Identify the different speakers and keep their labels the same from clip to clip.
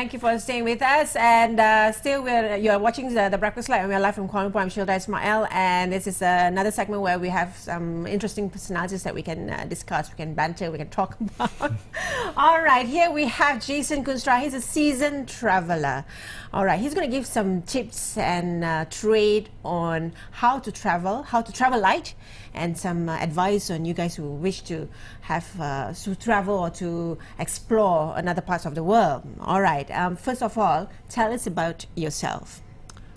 Speaker 1: Thank you for staying with us. And still, you're watching the Breakfast Live, and we're live from Kuala Lumpur. I'm Shilda Ismail, and this is another segment where we have some interesting personalities that we can discuss, we can banter, we can talk about. All right, here we have Jason Grunstra. He's a seasoned traveler. All right, he's going to give some tips and trade on how to travel light, and some advice on you guys who wish to have to travel or to explore another parts of the world. All right, first of all, tell us about yourself.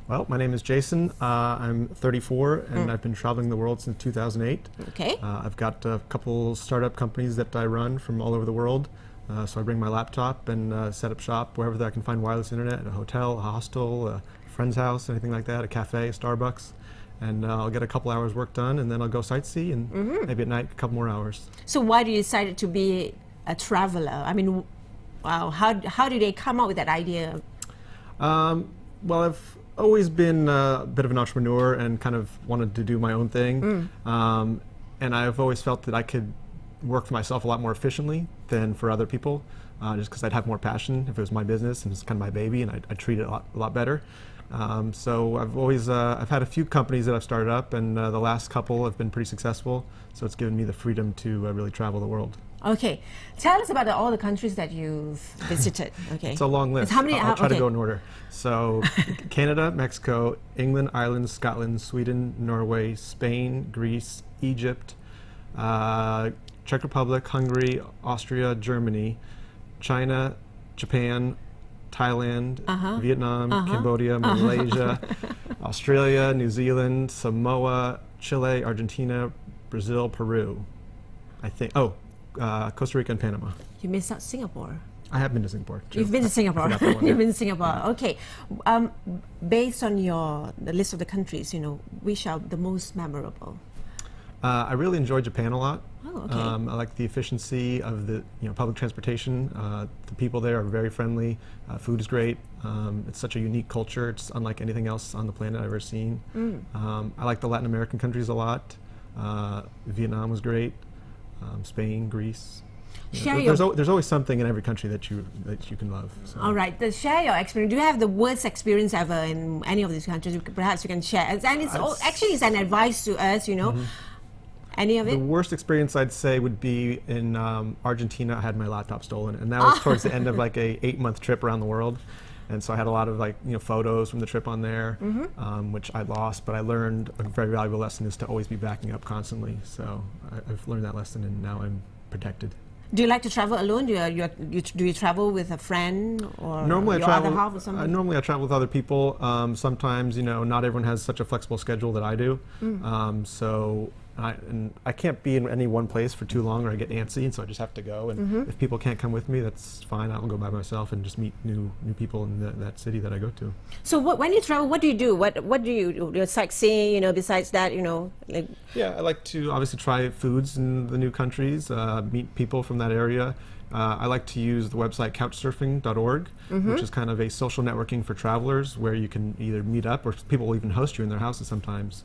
Speaker 2: Well, my name is Jason. I'm 34 and I've been traveling the world since 2008.
Speaker 1: Okay.
Speaker 2: I've got a couple startup companies that I run from all over the world. So I bring my laptop and set up shop wherever I can find wireless internet, at a hotel, a hostel, a friend's house, anything like that, a cafe, a Starbucks. And I'll get a couple hours work done, and then I'll go sightsee, and maybe at night a couple more hours.
Speaker 1: So why do you decide to be a traveler? I mean, wow, how did they come up with that idea?
Speaker 2: Well, I've always been a bit of an entrepreneur and kind of wanted to do my own thing. And I've always felt that I could work for myself a lot more efficiently than for other people, just because I'd have more passion if it was my business and it's kind of my baby, and I'd treat it a lot better. So I've always I've had a few companies that I've started up, and the last couple have been pretty successful. So it's given me the freedom to really travel the world.
Speaker 1: Okay, tell us about all the countries that you've visited. Okay,
Speaker 2: it's a long list.
Speaker 1: How many?
Speaker 2: I'll try to go in order. So Canada, Mexico, England, Ireland, Scotland, Sweden, Norway, Spain, Greece, Egypt, Czech Republic, Hungary, Austria, Germany, China, Japan, Thailand, Vietnam, Cambodia, Malaysia, Australia, New Zealand, Samoa, Chile, Argentina, Brazil, Peru. I think, Costa Rica and Panama.
Speaker 1: You missed out Singapore.
Speaker 2: I have been to Singapore, too.
Speaker 1: You've been to Singapore. You've been to Singapore. Okay. Based on the list of the countries, which are the most memorable?
Speaker 2: I really enjoy Japan a lot.
Speaker 1: Oh, okay.
Speaker 2: I like the efficiency of the public transportation. The people there are very friendly. Food is great. It's such a unique culture. It's unlike anything else on the planet I've ever seen. I like the Latin American countries a lot. Vietnam was great. Spain, Greece. There's always something in every country that you can love. So.
Speaker 1: All right, share your experience. Do you have the worst experience ever in any of these countries? Perhaps you can share. And it's actually an advice to us, Any of it?
Speaker 2: The worst experience I'd say would be in Argentina. I had my laptop stolen, and that was towards the end of like a 8-month trip around the world. And so I had a lot of photos from the trip on there, which I lost. But I learned a very valuable lesson, is to always be backing up constantly. So I've learned that lesson, and now I'm protected.
Speaker 1: Do you like to travel alone? Do you travel with a friend or
Speaker 2: normally
Speaker 1: your other half or something?
Speaker 2: Normally I travel with other people. Sometimes, not everyone has such a flexible schedule that I do. So I can't be in any one place for too long, or I get antsy, and so I just have to go. And if people can't come with me, that's fine. I'll go by myself and just meet new people in that city that I go to. So
Speaker 1: when you travel, what do you do? What do you do? You're sightseeing, besides that, like...
Speaker 2: Yeah, I like to obviously try foods in the new countries, meet people from that area. I like to use the website couchsurfing.org, which is kind of a social networking for travelers, where you can either meet up, or people will even host you in their houses sometimes.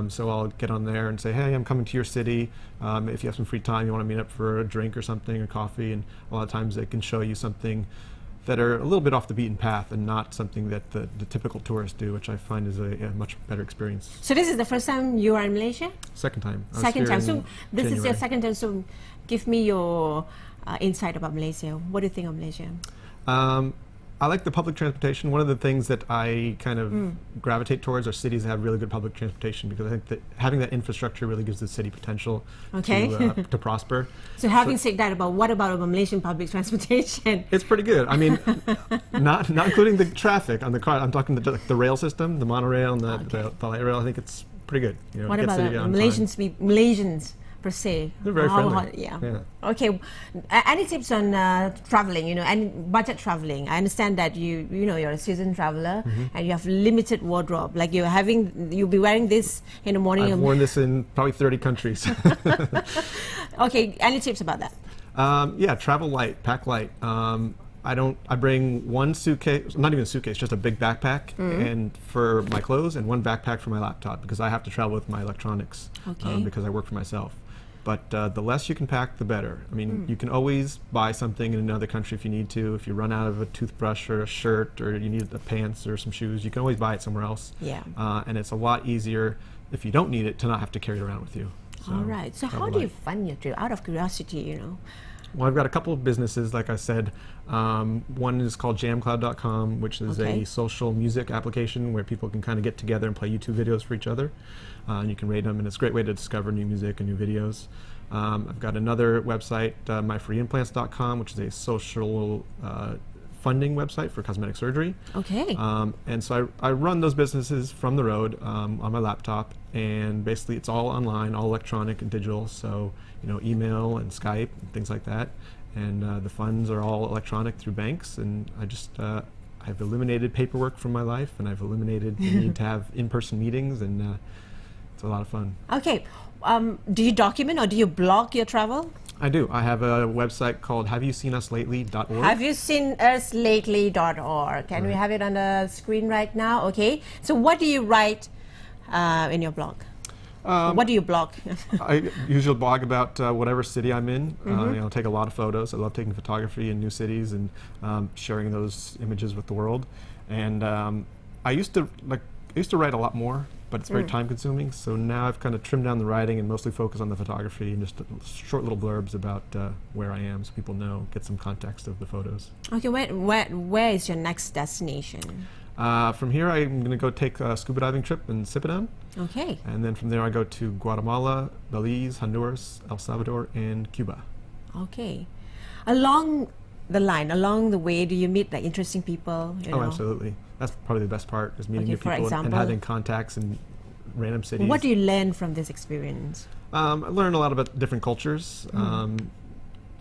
Speaker 2: So I'll get on there and say, hey, I'm coming to your city. If you have some free time, you want to meet up for a drink or something, or coffee. And a lot of times they can show you something that are a little bit off the beaten path, and not something that the typical tourists do, which I find is a much better experience. So this is the first time you are in Malaysia? Second time.
Speaker 1: Second time. So this is your second time. So give me your insight about Malaysia. What do you think of Malaysia?
Speaker 2: I like the public transportation. One of the things that I kind of gravitate towards are cities that have really good public transportation, because I think that having that infrastructure really gives the city potential to prosper. So having said that, what about Malaysian public transportation? It's pretty good. I mean, not including the traffic on the car. I'm talking the rail system, the monorail and the light rail. I think it's pretty good.
Speaker 1: What about Malaysians? Per se.
Speaker 2: They're very friendly.
Speaker 1: Yeah. Okay. Any tips on traveling? And budget traveling? I understand that you're a seasoned traveler and you have limited wardrobe. Like you'll be wearing this in the morning.
Speaker 2: I've worn this in probably 30 countries.
Speaker 1: Okay. Any tips about that?
Speaker 2: Yeah. Travel light. Pack light. I bring one suitcase, not even a suitcase, just a big backpack, and for my clothes, and one backpack for my laptop, because I have to travel with my electronics, because I work for myself. But the less you can pack, the better. I mean, you can always buy something in another country if you need to. If you run out of a toothbrush or a shirt, or you need the pants or some shoes, you can always buy it somewhere else.
Speaker 1: Yeah.
Speaker 2: And it's a lot easier, if you don't need it, to not have to carry it around with you. So,
Speaker 1: all right. So how do you fund your trip? Out of curiosity, you know.
Speaker 2: Well, I've got a couple of businesses, like I said. One is called jamcloud.com, which is a social music application where people can kind of get together and play YouTube videos for each other. And you can rate them, and it's a great way to discover new music and new videos. I've got another website, myfreeimplants.com, which is a social funding website for cosmetic surgery.
Speaker 1: Okay.
Speaker 2: And so I run those businesses from the road on my laptop, and basically it's all online, all electronic and digital. So, you know, email and Skype and things like that. And the funds are all electronic through banks. And I just I've eliminated paperwork from my life, and I've eliminated the need to have in-person meetings, and it's a lot of fun.
Speaker 1: Okay. Do you document or do you blog your travel?
Speaker 2: I do. I have a website called haveyouseenuslately.org.
Speaker 1: Haveyouseenuslately.org. Can we have it on the screen right now? Okay. So what do you write in your blog? What do you blog?
Speaker 2: I usually blog about whatever city I'm in. You know, take a lot of photos. I love taking photography in new cities and sharing those images with the world. And I used to write a lot more, but it's very time consuming. So now I've kind of trimmed down the writing and mostly focus on the photography and just short little blurbs about where I am, so people know, get some context of the photos.
Speaker 1: Okay, where is your next destination?
Speaker 2: From here, I'm going to go take a scuba diving trip in Sipadan.
Speaker 1: Okay.
Speaker 2: And then from there, I go to Guatemala, Belize, Honduras, El Salvador, and Cuba.
Speaker 1: Okay. Along the way, do you meet like interesting people? You know?
Speaker 2: Absolutely. That's probably the best part, is meeting new people and having contacts in random cities.
Speaker 1: What do you learn from this experience?
Speaker 2: I learned a lot about different cultures.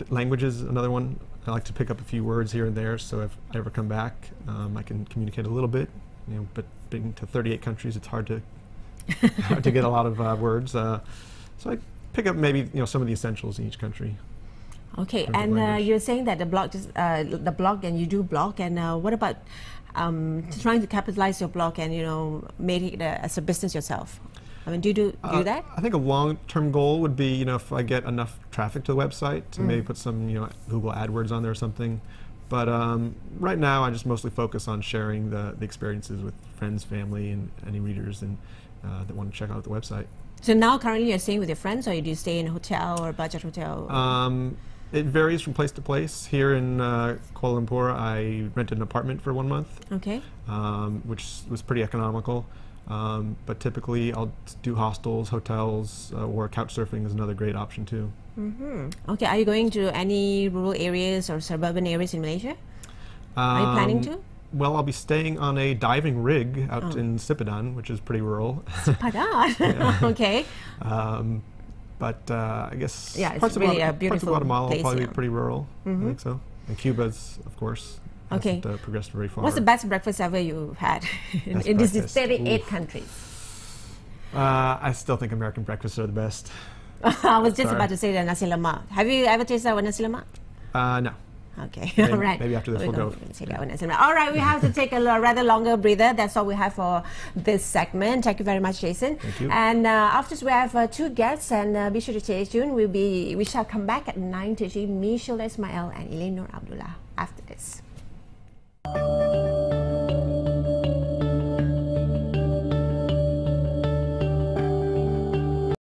Speaker 2: Language is another one. I like to pick up a few words here and there, so if I ever come back, I can communicate a little bit. You know, but being to 38 countries, it's hard to to get a lot of words. So I pick up maybe some of the essentials in each country.
Speaker 1: Okay, and you're saying that the blog and you do blog, and what about trying to capitalize your blog and make it as a business yourself? I mean, do you do that?
Speaker 2: I think a long-term goal would be, if I get enough traffic to the website, to maybe put some, Google AdWords on there or something. But right now, I just mostly focus on sharing the experiences with friends, family, and any readers that want to check out the website.
Speaker 1: So now, currently, you're staying with your friends, or do you stay in a hotel or a budget hotel?
Speaker 2: It varies from place to place. Here in Kuala Lumpur, I rented an apartment for 1 month.
Speaker 1: Okay.
Speaker 2: Which was pretty economical. But typically, I'll do hostels, hotels, or couch surfing is another great option too.
Speaker 1: Okay, are you going to any rural areas or suburban areas in Malaysia? Are you planning to?
Speaker 2: Well, I'll be staying on a diving rig out in Sipadan, which is pretty rural.
Speaker 1: Sipadan, okay.
Speaker 2: But I guess
Speaker 1: it's really a beautiful
Speaker 2: parts of Guatemala
Speaker 1: place,
Speaker 2: will probably be pretty rural. I think so. And Cuba's, of course, hasn't progressed very far.
Speaker 1: What's the best breakfast ever you've had in these 38 countries?
Speaker 2: I still think American breakfasts are the best.
Speaker 1: I was just about to say the nasi lemak. Have you ever tasted our nasi lemak?
Speaker 2: No.
Speaker 1: Okay,
Speaker 2: maybe,
Speaker 1: all right.
Speaker 2: Maybe after this we'll go.
Speaker 1: All right, we have to take a rather longer breather. That's all we have for this segment. Thank you very much, Jason.
Speaker 2: Thank you.
Speaker 1: And after this, we have 2 guests, and be sure to stay tuned. We shall come back at 9 to see me, Shilda Ismail, and Elaine Nur Abdullah after this.